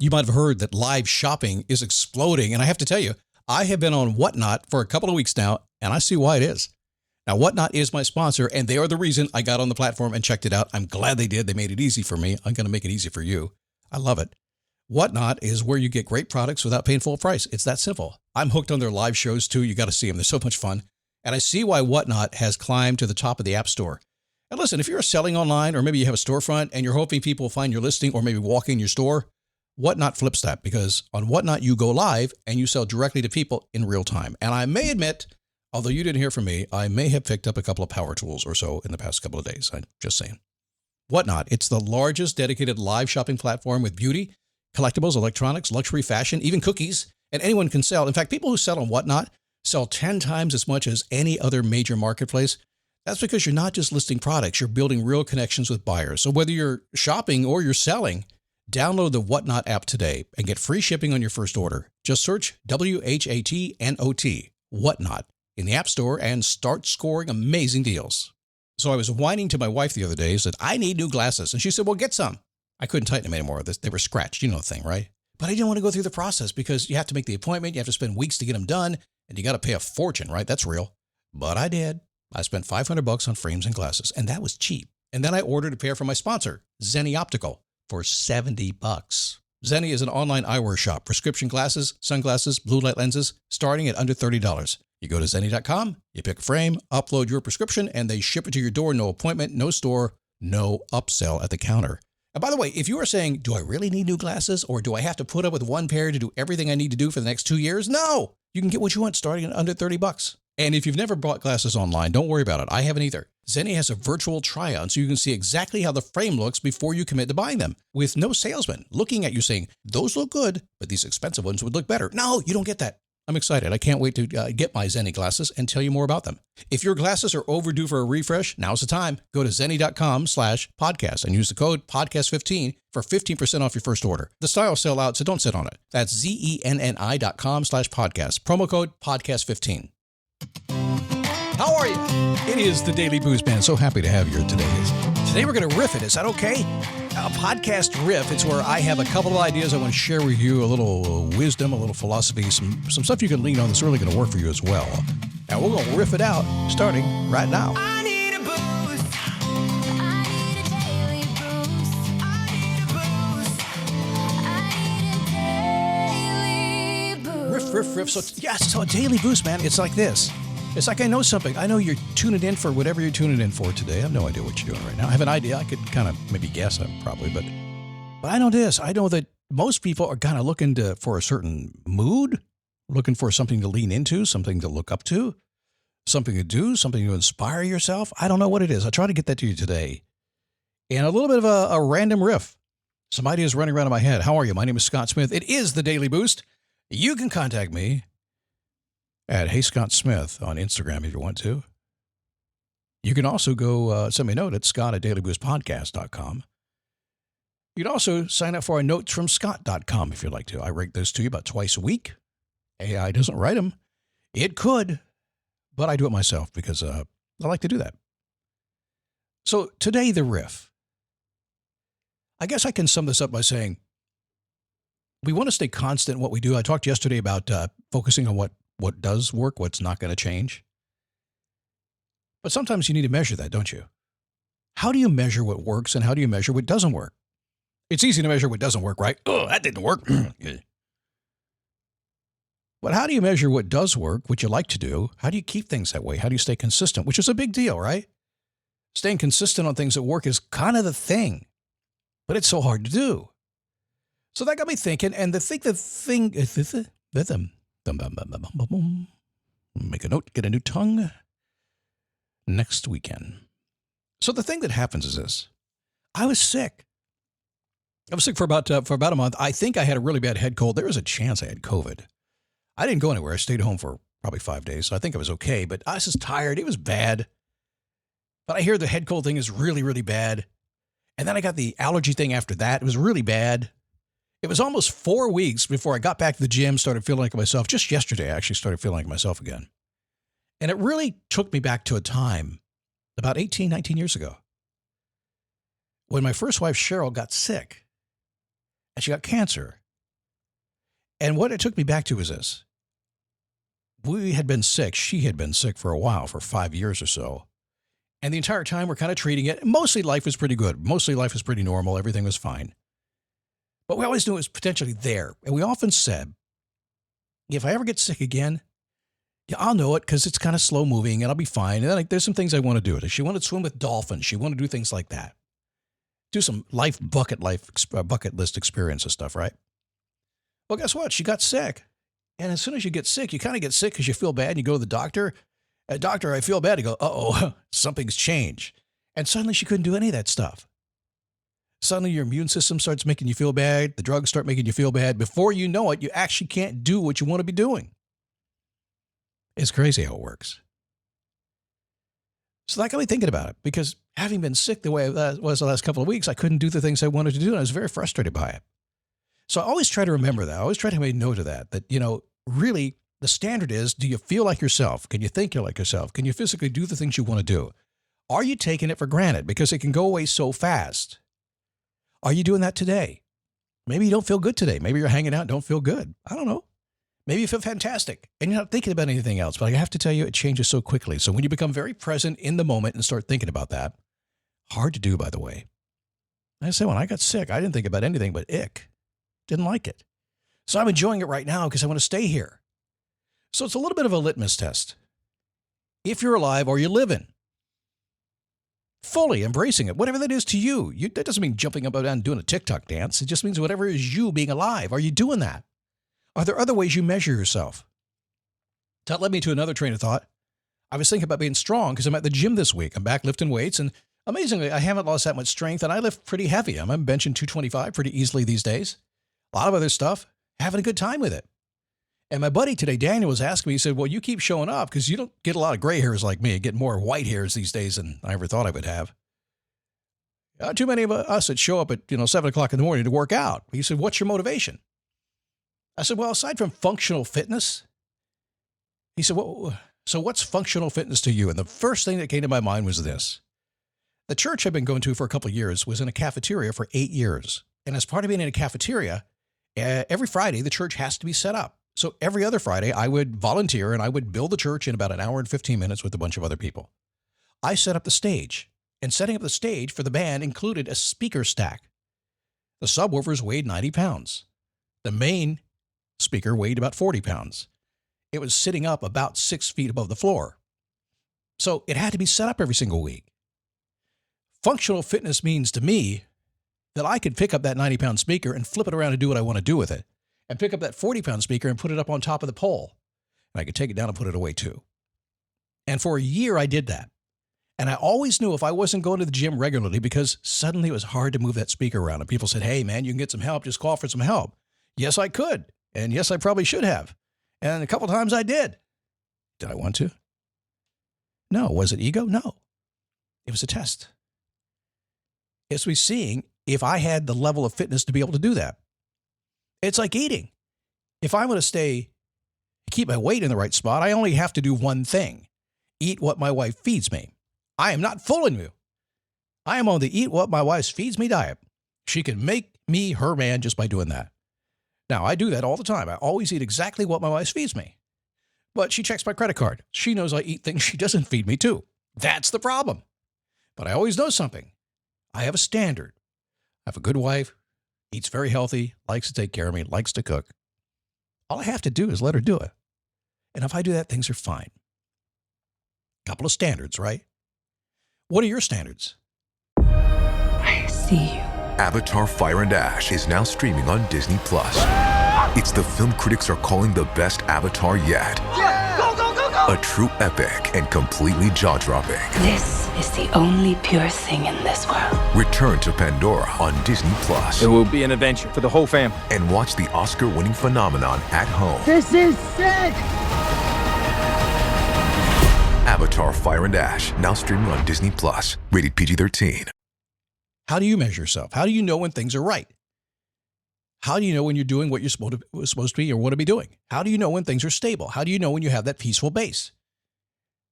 You might have heard that live shopping is exploding. And I have to tell you, I have been on Whatnot for a couple of weeks now, and I see why it is. Now, Whatnot is my sponsor, and they are the reason I got on the platform and checked it out. I'm glad they did. They made it easy for me. I'm going to make it easy for you. I love it. Whatnot is where you get great products without paying full price. It's that simple. I'm hooked on their live shows, too. You got to see them. They're so much fun. And I see why Whatnot has climbed to the top of the App Store. And listen, if you're selling online, or maybe you have a storefront and you're hoping people will find your listing or maybe walk in your store, Whatnot flips that, because on Whatnot, you go live and you sell directly to people in real time. And I may admit, although you didn't hear from me, I may have picked up a couple of power tools or so in the past couple of days. I'm just saying. Whatnot, it's the largest dedicated live shopping platform with beauty, collectibles, electronics, luxury, fashion, even cookies, and anyone can sell. In fact, people who sell on Whatnot sell 10 times as much as any other major marketplace. That's because you're not just listing products, you're building real connections with buyers. So whether you're shopping or you're selling, download the Whatnot app today and get free shipping on your first order. Just search WHATNOT, Whatnot, in the App Store and start scoring amazing deals. So I was whining to my wife the other day, said, I need new glasses. And she said, well, get some. I couldn't tighten them anymore. They were scratched. You know the thing, right? But I didn't want to go through the process because you have to make the appointment. You have to spend weeks to get them done. And you got to pay a fortune, right? That's real. But I did. I spent $500 on frames and glasses, and that was cheap. And then I ordered a pair from my sponsor, Zenni Optical, for $70. Zenni is an online eyewear shop, prescription glasses, sunglasses, blue light lenses, starting at under $30. You go to Zenni.com, you pick a frame, upload your prescription, and they ship it to your door. No appointment, no store, no upsell at the counter. And by the way, if you are saying, do I really need new glasses, or do I have to put up with one pair to do everything I need to do for the next 2 years? No! You can get what you want starting at under $30. And if you've never bought glasses online, don't worry about it. I haven't either. Zenni has a virtual try-on so you can see exactly how the frame looks before you commit to buying them, with no salesman looking at you saying, those look good, but these expensive ones would look better. No, you don't get that. I'm excited. I can't wait to get my Zenni glasses and tell you more about them. If your glasses are overdue for a refresh, now's the time. Go to Zenni.com/podcast and use the code podcast15 for 15% off your first order. The styles sell out, so don't sit on it. That's Zenni.com/podcast. Promo code podcast15. How are you? It is the Daily Boost, man. So happy to have you here today. Today we're going to riff it. Is that okay? A podcast riff. It's where I have a couple of ideas I want to share with you, a little wisdom, a little philosophy, some stuff you can lean on that's really going to work for you as well. And we're going to riff it out starting right now. I need a boost. I need a daily boost. I need a boost. I need a daily boost. Riff. So a daily boost, man. It's like this. It's like I know something. I know you're tuning in for whatever you're tuning in for today. I have no idea what you're doing right now. I have an idea. I could kind of maybe guess probably, but I know this. I know that most people are kind of looking for a certain mood, looking for something to lean into, something to look up to, something to do, something to inspire yourself. I don't know what it is. I try to get that to you today. And a little bit of a random riff. Some ideas running around in my head. How are you? My name is Scott Smith. It is the Daily Boost. You can contact me at Hey Scott Smith on Instagram if you want to. You can also go send me a note at scott@dailyboostpodcast.com. You can also sign up for our notes from scott.com if you'd like to. I write those to you about twice a week. AI doesn't write them. It could, but I do it myself because I like to do that. So today, the riff. I guess I can sum this up by saying we want to stay constant in what we do. I talked yesterday about focusing on what does work, what's not going to change. But sometimes you need to measure that, don't you? How do you measure what works and how do you measure what doesn't work? It's easy to measure what doesn't work, right? Oh, that didn't work. But how do you measure what does work, what you like to do? How do you keep things that way? How do you stay consistent? Which is a big deal, right? Staying consistent on things that work is kind of the thing, but it's so hard to do. So that got me thinking, and make a note, get a new tongue next weekend. So the thing that happens is this. I was sick. I was sick for about a month. I think I had a really bad head cold. There was a chance I had COVID. I didn't go anywhere. I stayed home for probably 5 days. So I think I was okay, but I was just tired. It was bad. But I hear the head cold thing is really, really bad. And then I got the allergy thing after that. It was really bad. It was almost 4 weeks before I got back to the gym, started feeling like myself. Just yesterday, I actually started feeling like myself again. And it really took me back to a time about 18, 19 years ago when my first wife, Cheryl, got sick. And she got cancer. And what it took me back to was this. We had been sick. She had been sick for a while, for 5 years or so. And the entire time we're kind of treating it. Mostly life was pretty good. Mostly life was pretty normal. Everything was fine. But we always knew it was potentially there. And we often said, if I ever get sick again, yeah, I'll know it because it's kind of slow moving and I'll be fine. And then there's some things I want to do. She wanted to swim with dolphins. She wanted to do things like that. Do some bucket list experiences stuff, right? Well, guess what? She got sick. And as soon as you get sick, you kind of get sick because you feel bad and you go to the doctor. Doctor, I feel bad. You go, uh-oh, something's changed. And suddenly she couldn't do any of that stuff. Suddenly your immune system starts making you feel bad. The drugs start making you feel bad. Before you know it, you actually can't do what you want to be doing. It's crazy how it works. So that got me thinking about it because having been sick the way I was the last couple of weeks, I couldn't do the things I wanted to do. And I was very frustrated by it. So I always try to remember that. I always try to make note of that, really the standard is, do you feel like yourself? Can you think you're like yourself? Can you physically do the things you want to do? Are you taking it for granted? Because it can go away so fast. Are you doing that today? Maybe you don't feel good today. Maybe you're hanging out and don't feel good. I don't know. Maybe you feel fantastic and you're not thinking about anything else. But I have to tell you, it changes so quickly. So when you become very present in the moment and start thinking about that, hard to do, by the way. I say, when I got sick, I didn't think about anything but ick. Didn't like it. So I'm enjoying it right now because I want to stay here. So it's a little bit of a litmus test. If you're alive or you're living, fully embracing it, whatever that is to you. That doesn't mean jumping up and down and doing a TikTok dance. It just means whatever is you being alive. Are you doing that? Are there other ways you measure yourself? That led me to another train of thought. I was thinking about being strong because I'm at the gym this week. I'm back lifting weights, and amazingly, I haven't lost that much strength, and I lift pretty heavy. I'm benching 225 pretty easily these days. A lot of other stuff, having a good time with it. And my buddy today, Daniel, was asking me, he said, well, you keep showing up because you don't get a lot of gray hairs like me. You get more white hairs these days than I ever thought I would have. Not too many of us that show up at 7 o'clock in the morning to work out. He said, what's your motivation? I said, well, aside from functional fitness, he said, well, so what's functional fitness to you? And the first thing that came to my mind was this. The church I've been going to for a couple of years was in a cafeteria for 8 years. And as part of being in a cafeteria, every Friday, the church has to be set up. So every other Friday, I would volunteer and I would build the church in about an hour and 15 minutes with a bunch of other people. I set up the stage, and setting up the stage for the band included a speaker stack. The subwoofers weighed 90 pounds. The main speaker weighed about 40 pounds. It was sitting up about 6 feet above the floor. So it had to be set up every single week. Functional fitness means to me that I could pick up that 90-pound speaker and flip it around and do what I want to do with it, and pick up that 40-pound speaker and put it up on top of the pole. And I could take it down and put it away too. And for a year, I did that. And I always knew if I wasn't going to the gym regularly, because suddenly it was hard to move that speaker around. And people said, hey, man, you can get some help. Just call for some help. Yes, I could. And yes, I probably should have. And a couple times I did. Did I want to? No. Was it ego? No. It was a test. It's me seeing if I had the level of fitness to be able to do that. It's like eating. If I want to keep my weight in the right spot, I only have to do one thing. Eat what my wife feeds me. I am not fooling you. I am on the eat what my wife feeds me diet. She can make me her man just by doing that. Now, I do that all the time. I always eat exactly what my wife feeds me. But she checks my credit card. She knows I eat things she doesn't feed me too. That's the problem. But I always know something. I have a standard. I have a good wife. Eats very healthy, likes to take care of me, likes to cook. All I have to do is let her do it. And if I do that, things are fine. Couple of standards, right? What are your standards? I see you. Avatar: Fire and Ash is now streaming on Disney+. It's the film critics are calling the best Avatar yet. Go, go, go, go! A true epic and completely jaw-dropping. This is the only pure thing in this world. Return to Pandora on Disney+. It will be an adventure for the whole fam. And watch the Oscar-winning phenomenon at home. This is sick! Avatar: Fire and Ash, now streaming on Disney+. Rated PG-13. How do you measure yourself? How do you know when things are right? How do you know when you're doing what you're supposed to be or want to be doing? How do you know when things are stable? How do you know when you have that peaceful base?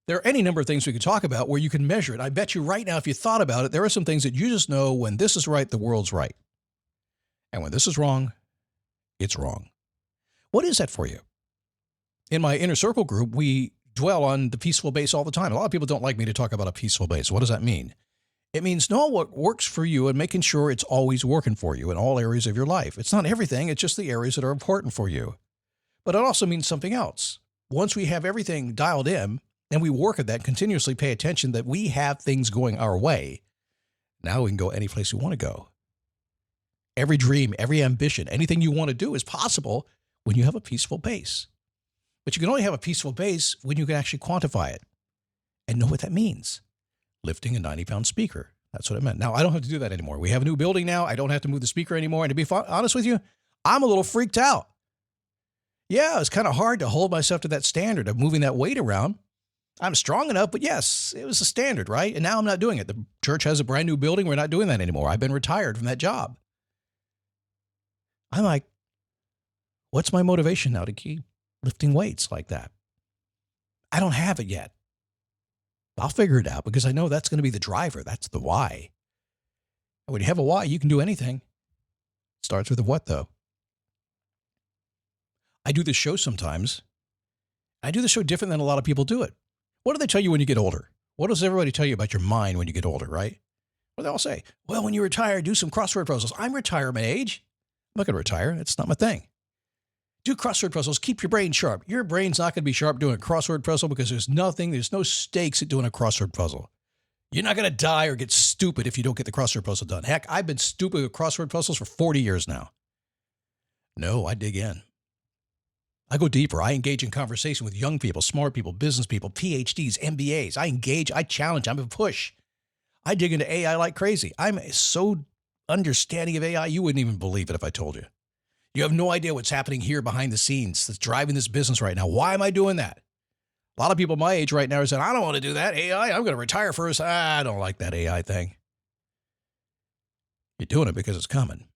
There are any number of things we could talk about where you can measure it. I bet you right now, if you thought about it, there are some things that you just know when this is right, the world's right. And when this is wrong, it's wrong. What is that for you? In my inner circle group, we dwell on the peaceful base all the time. A lot of people don't like me to talk about a peaceful base. What does that mean? It means know what works for you and making sure it's always working for you in all areas of your life. It's not everything. It's just the areas that are important for you. But it also means something else. Once we have everything dialed in and we work at that, continuously pay attention that we have things going our way, now we can go any place we want to go. Every dream, every ambition, anything you want to do is possible when you have a peaceful base. But you can only have a peaceful base when you can actually quantify it and know what that means. Lifting a 90-pound speaker. That's what it meant. Now, I don't have to do that anymore. We have a new building now. I don't have to move the speaker anymore. And to be honest with you, I'm a little freaked out. Yeah, it's kind of hard to hold myself to that standard of moving that weight around. I'm strong enough, but yes, it was a standard, right? And now I'm not doing it. The church has a brand new building. We're not doing that anymore. I've been retired from that job. I'm like, what's my motivation now to keep lifting weights like that? I don't have it yet. I'll figure it out because I know that's going to be the driver. That's the why. And when you have a why, you can do anything. It starts with a what, though. I do this show sometimes. I do the show different than a lot of people do it. What do they tell you when you get older? What does everybody tell you about your mind when you get older, right? Well, they all say, well, when you retire, do some crossword puzzles. I'm retirement age. I'm not going to retire. That's not my thing. Do crossword puzzles. Keep your brain sharp. Your brain's not going to be sharp doing a crossword puzzle because there's no stakes at doing a crossword puzzle. You're not going to die or get stupid if you don't get the crossword puzzle done. Heck, I've been stupid with crossword puzzles for 40 years now. No, I dig in. I go deeper. I engage in conversation with young people, smart people, business people, PhDs, MBAs. I engage, I challenge, I'm a push. I dig into AI like crazy. I'm so understanding of AI, you wouldn't even believe it if I told you. You have no idea what's happening here behind the scenes that's driving this business right now. Why am I doing that? A lot of people my age right now are saying, I don't want to do that. AI, I'm going to retire first. I don't like that AI thing. You're doing it because it's coming.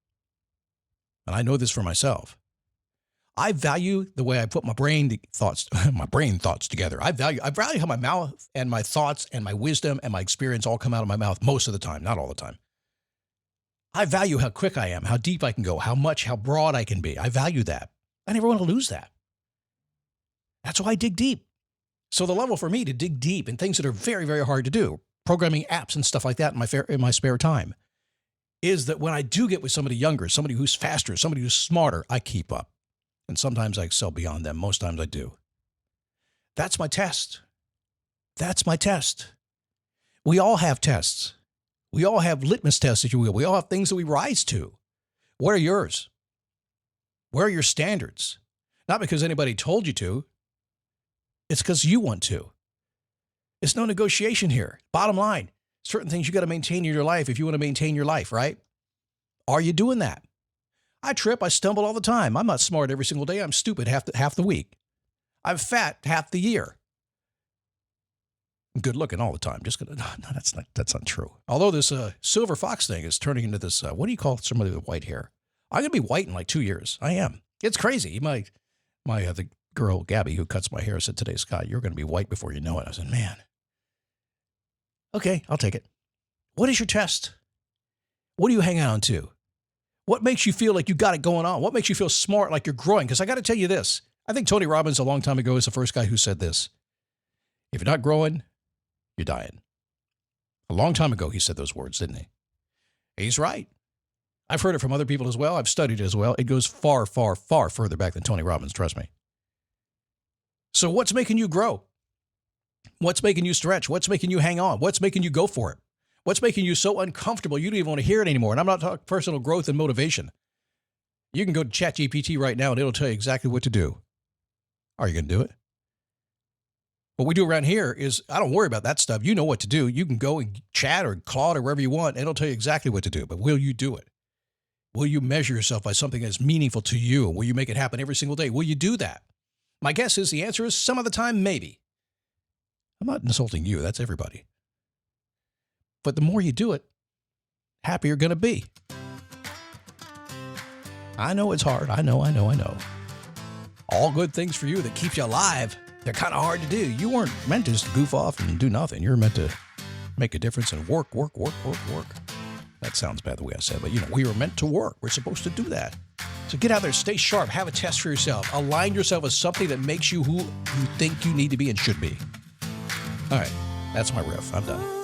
And I know this for myself. I value the way I put my brain thoughts together. I value how my mouth and my thoughts and my wisdom and my experience all come out of my mouth most of the time, not all the time. I value how quick I am, how deep I can go, how broad I can be. I value that. I never want to lose that. That's why I dig deep. So the level for me to dig deep in things that are very, very hard to do, programming apps and stuff like that in my spare time, is that when I do get with somebody younger, somebody who's faster, somebody who's smarter, I keep up. And sometimes I excel beyond them. Most times I do. That's my test. That's my test. We all have tests. We all have litmus tests, if you will. We all have things that we rise to. What are yours? Where are your standards? Not because anybody told you to. It's because you want to. It's no negotiation here. Bottom line, certain things you got to maintain in your life if you want to maintain your life, right? Are you doing that? I trip, I stumble all the time. I'm not smart every single day. I'm stupid half the week. I'm fat half the year. I'm good looking all the time. That's not true. Although this silver fox thing is turning into this, what do you call somebody with white hair? I'm going to be white in like 2 years. I am. It's crazy. The girl, Gabby, who cuts my hair, said today, Scott, you're going to be white before you know it. I said, man. Okay, I'll take it. What is your test? What do you hang on to? What makes you feel like you got it going on? What makes you feel smart, like you're growing? Because I got to tell you this. I think Tony Robbins a long time ago is the first guy who said this. If you're not growing, you're dying. A long time ago, he said those words, didn't he? He's right. I've heard it from other people as well. I've studied it as well. It goes far, far, far further back than Tony Robbins, trust me. So what's making you grow? What's making you stretch? What's making you hang on? What's making you go for it? What's making you so uncomfortable you don't even want to hear it anymore? And I'm not talking personal growth and motivation. You can go to ChatGPT right now and it'll tell you exactly what to do. Are you going to do it? What we do around here is I don't worry about that stuff. You know what to do. You can go and chat or Claude or wherever you want, and it'll tell you exactly what to do. But will you do it? Will you measure yourself by something that's meaningful to you? Will you make it happen every single day? Will you do that? My guess is the answer is some of the time, maybe. I'm not insulting you. That's everybody. But the more you do it, happier you're going to be. I know it's hard. I know. All good things for you that keeps you alive. They're kind of hard to do. You weren't meant to just goof off and do nothing. You're meant to make a difference and work. That sounds bad the way I said, but we were meant to work. We're supposed to do that. So get out there, stay sharp, have a test for yourself, align yourself with something that makes you who you think you need to be and should be. All right, that's my riff. I'm done.